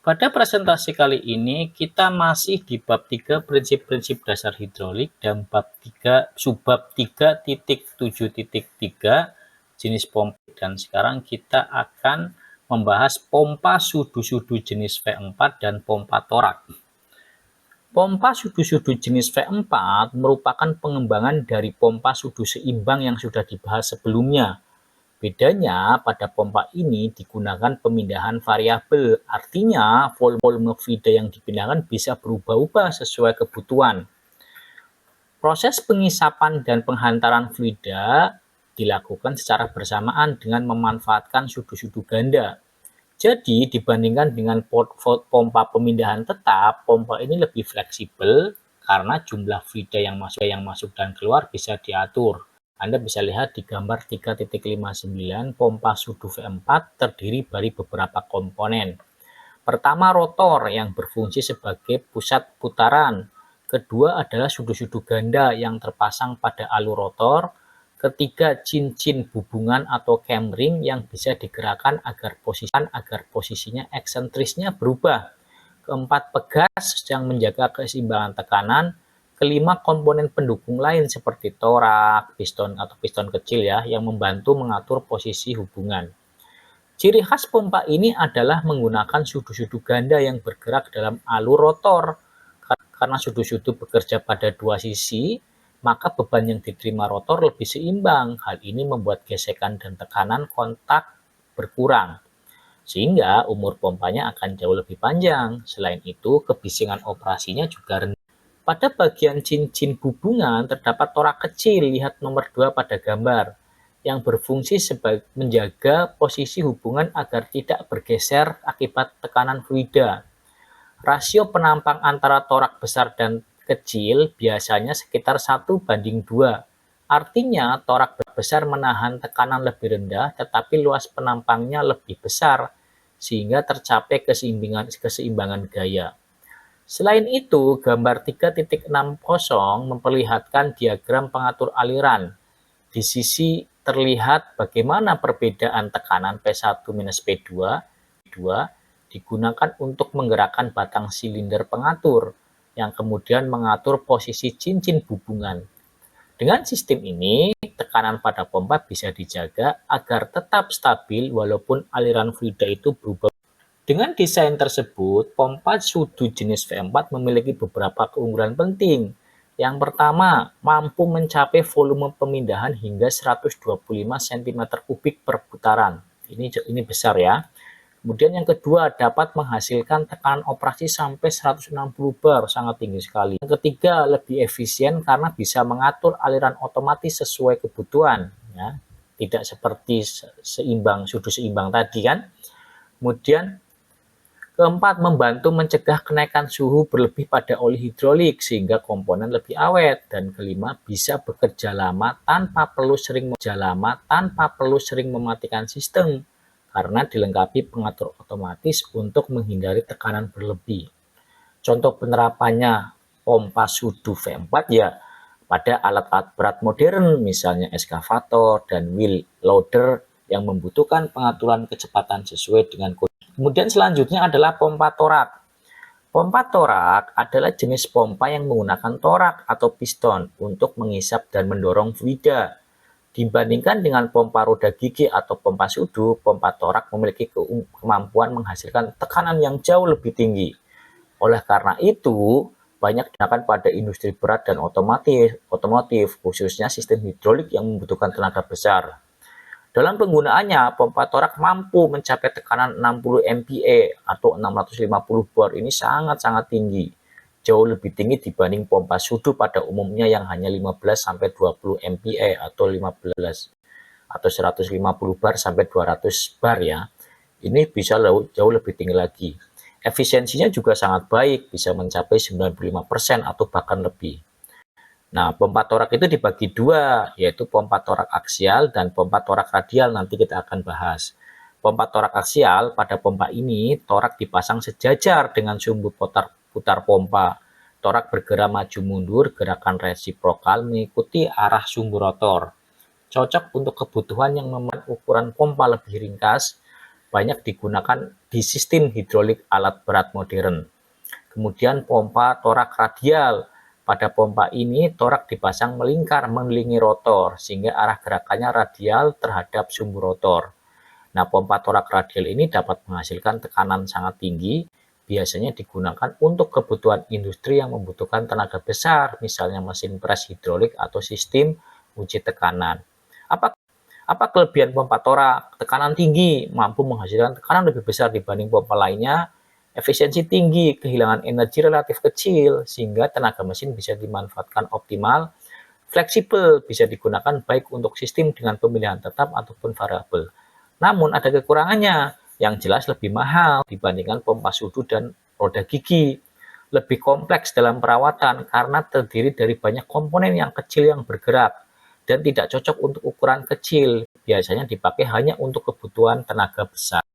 Pada presentasi kali ini kita masih di bab 3 prinsip-prinsip dasar hidrolik dan bab 3 subbab 3.7.3 jenis pompa, dan sekarang kita akan membahas pompa sudu-sudu jenis V4 dan pompa torak. Pompa sudu-sudu jenis V4 merupakan pengembangan dari pompa sudu seimbang yang sudah dibahas sebelumnya. Bedanya, pada pompa ini digunakan pemindahan variabel, artinya volume fluida yang dipindahkan bisa berubah-ubah sesuai kebutuhan. Proses pengisapan dan penghantaran fluida dilakukan secara bersamaan dengan memanfaatkan sudu-sudu ganda. Jadi, dibandingkan dengan pompa pemindahan tetap, pompa ini lebih fleksibel karena jumlah fluida yang masuk dan keluar bisa diatur. Anda bisa lihat di gambar 3.59, pompa sudu V4 terdiri dari beberapa komponen. Pertama, rotor yang berfungsi sebagai pusat putaran. Kedua adalah sudu-sudu ganda yang terpasang pada alur rotor. Ketiga, cincin hubungan atau camring yang bisa digerakkan agar posisinya eksentrisnya berubah. Keempat, pegas yang menjaga keseimbangan tekanan. Kelima, komponen pendukung lain seperti torak, piston atau piston kecil yang membantu mengatur posisi hubungan. Ciri khas pompa ini adalah menggunakan sudu-sudu ganda yang bergerak dalam alur rotor. Karena sudu-sudu bekerja pada dua sisi, maka beban yang diterima rotor lebih seimbang. Hal ini membuat gesekan dan tekanan kontak berkurang, sehingga umur pompanya akan jauh lebih panjang. Selain itu, kebisingan operasinya juga rendah. Pada bagian cincin hubungan terdapat torak kecil, lihat nomor 2 pada gambar, yang berfungsi sebagai menjaga posisi hubungan agar tidak bergeser akibat tekanan fluida. Rasio penampang antara torak besar dan kecil biasanya sekitar 1:2. Artinya torak besar menahan tekanan lebih rendah tetapi luas penampangnya lebih besar, sehingga tercapai keseimbangan gaya. Selain itu, gambar 3.60 memperlihatkan diagram pengatur aliran. Di sisi terlihat bagaimana perbedaan tekanan P1-P2 digunakan untuk menggerakkan batang silinder pengatur, yang kemudian mengatur posisi cincin hubungan. Dengan sistem ini, tekanan pada pompa bisa dijaga agar tetap stabil walaupun aliran fluida itu berubah. Dengan desain tersebut, pompa sudu jenis V4 memiliki beberapa keunggulan penting. Yang pertama, mampu mencapai volume pemindahan hingga 125 cm3 per putaran. Ini besar ya. Kemudian yang kedua, dapat menghasilkan tekanan operasi sampai 160 bar, sangat tinggi sekali. Yang ketiga, lebih efisien karena bisa mengatur aliran otomatis sesuai kebutuhan, ya. Tidak seperti sudu seimbang tadi kan. Kemudian keempat, membantu mencegah kenaikan suhu berlebih pada oli hidrolik sehingga komponen lebih awet. Dan kelima, bisa bekerja lama tanpa perlu sering mematikan sistem karena dilengkapi pengatur otomatis untuk menghindari tekanan berlebih. Contoh penerapannya pompa sudu V4 pada alat-alat berat modern, misalnya eskavator dan wheel loader yang membutuhkan pengaturan kecepatan sesuai dengan kode. Kemudian selanjutnya adalah pompa torak. Pompa torak adalah jenis pompa yang menggunakan torak atau piston untuk mengisap dan mendorong fluida. Dibandingkan dengan pompa roda gigi atau pompa sudu, pompa torak memiliki kemampuan menghasilkan tekanan yang jauh lebih tinggi. Oleh karena itu, banyak digunakan pada industri berat dan otomotif, khususnya sistem hidrolik yang membutuhkan tenaga besar. Dalam penggunaannya, pompa torak mampu mencapai tekanan 60 MPa atau 650 bar. Ini sangat-sangat tinggi. Jauh lebih tinggi dibanding pompa sudu pada umumnya yang hanya 15-20 MPa atau 150 bar sampai 200 bar ya. Ini bisa jauh lebih tinggi lagi. Efisiensinya juga sangat baik, bisa mencapai 95% atau bahkan lebih. Nah, pompa torak itu dibagi dua, yaitu pompa torak aksial dan pompa torak radial. Nanti kita akan bahas. Pompa torak aksial, pada pompa ini torak dipasang sejajar dengan sumbu putar pompa. Torak bergerak maju mundur, gerakan resiprokal mengikuti arah sumbu rotor. Cocok untuk kebutuhan yang membuat ukuran pompa lebih ringkas banyak digunakan di sistem hidrolik alat berat modern. Kemudian pompa torak radial. Pada pompa ini torak dipasang melingkar mengelilingi rotor sehingga arah gerakannya radial terhadap sumbu rotor. Nah, pompa torak radial ini dapat menghasilkan tekanan sangat tinggi, biasanya digunakan untuk kebutuhan industri yang membutuhkan tenaga besar, misalnya mesin pres hidrolik atau sistem uji tekanan. Apa kelebihan pompa torak? Tekanan tinggi, mampu menghasilkan tekanan lebih besar dibanding pompa lainnya, efisiensi tinggi, kehilangan energi relatif kecil, sehingga tenaga mesin bisa dimanfaatkan optimal, fleksibel, bisa digunakan baik untuk sistem dengan pemilihan tetap ataupun variabel. Namun ada kekurangannya, yang jelas lebih mahal dibandingkan pompa sudu dan roda gigi. Lebih kompleks dalam perawatan karena terdiri dari banyak komponen yang kecil yang bergerak dan tidak cocok untuk ukuran kecil. Biasanya dipakai hanya untuk kebutuhan tenaga besar.